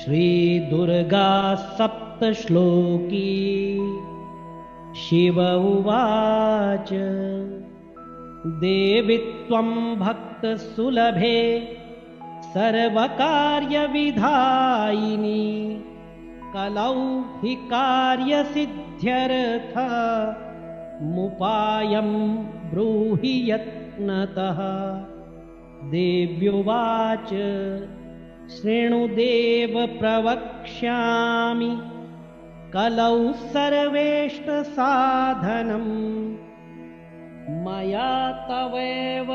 श्रीदुर्गा सप्तश्लोकी। शिव उवाच देवि त्वं भक्तसुलभे सर्वकार्यविधायिनी कलौ हि कार्यसिद्ध्यर्थमुपायं ब्रूहि यत्नतः। देव्युवाच शृणुदेव प्रवक्ष्यामि कलौ सर्वेष्टसाधनं मया तवैव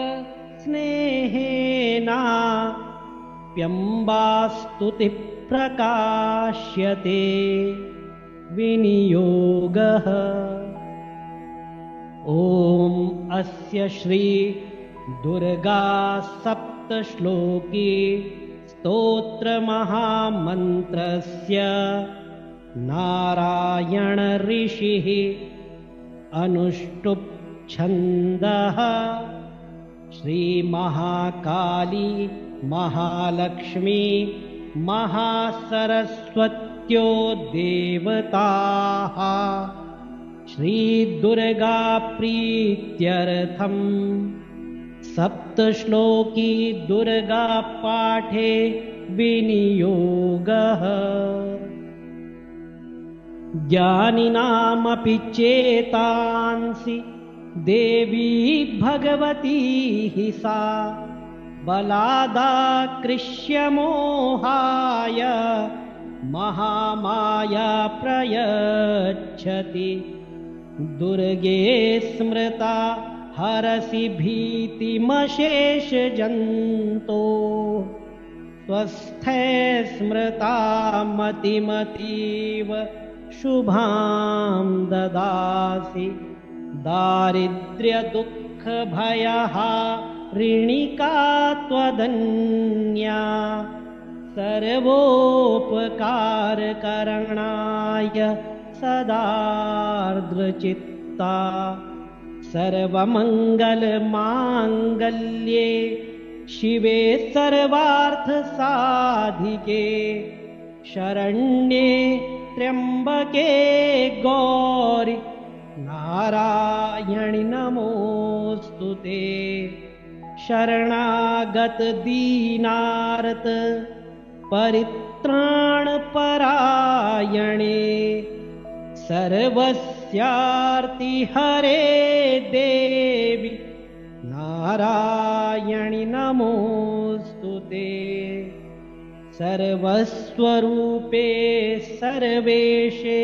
स्नेहेनाप्यम्बास्तुतिः प्रकाश्यते विनियोगः। ॐ अस्य श्री दुर्गा सप्तश्लोकी स्तोत्रमहामन्त्रस्य नारायण ऋषिः अनुष्टुप् छन्दः श्रीमहाकाली महालक्ष्मी महासरस्वत्यो देवताः श्रीदुर्गा प्रीत्यर्थं सप्तश्लोकी दुर्गा पाठे विनियोगः। ज्ञानिनामपि चेतांसि देवी भगवती हि सा बलादाकृष्य मोहाय महामाया प्रयच्छति। दुर्गे स्मृता हरसि भीतिमशेषजन्तो स्वस्थे स्मृता मतिमतीव शुभां ददासि। दारिद्र्यदुःखभयहारिणिका त्वदन्या सर्वोपकारकरणाय सदार्द्रचित्ता। सर्वमङ्गलमाङ्गल्ये शिवे सर्वार्थसाधिके शरण्ये त्र्यम्बके गौरि नारायणि नमोऽस्तुते। शरणागत दीनार्त परित्राणपरायणे सर्वस्यार्ति हरे देवि नारायणि नमोऽस्तुते। सर्वस्वरूपे सर्वेशे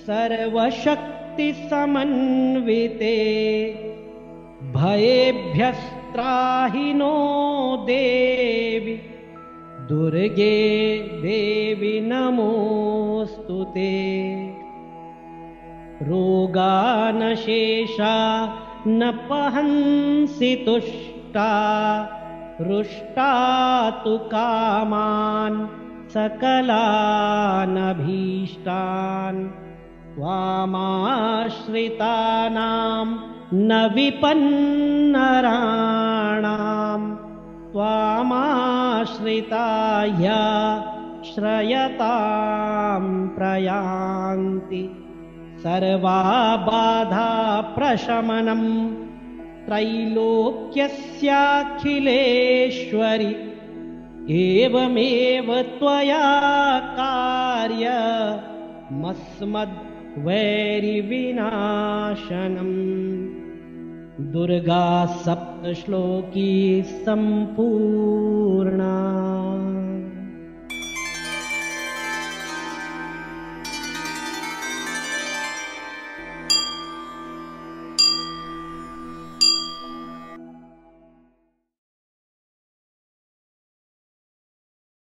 सर्वशक्तिसमन्विते भयेभ्यस्त्राहि नो देवि दुर्गे देवि नमोऽस्तुते। रोगानशेषा न पहंसि तुष्टा रुष्टा तु कामान् सकलानभीष्टान्। त्वामाश्रितानां न विपन्नराणां त्वामाश्रिता ह्या श्रयतां प्रयान्ति। सर्वाबाधा प्रशमनं त्रैलोक्यस्याखिलेश्वरि एवमेव त्वया कार्यमस्मद्वैरिविनाशनम्। दुर्गा सप्तश्लोकी सम्पूर्णा।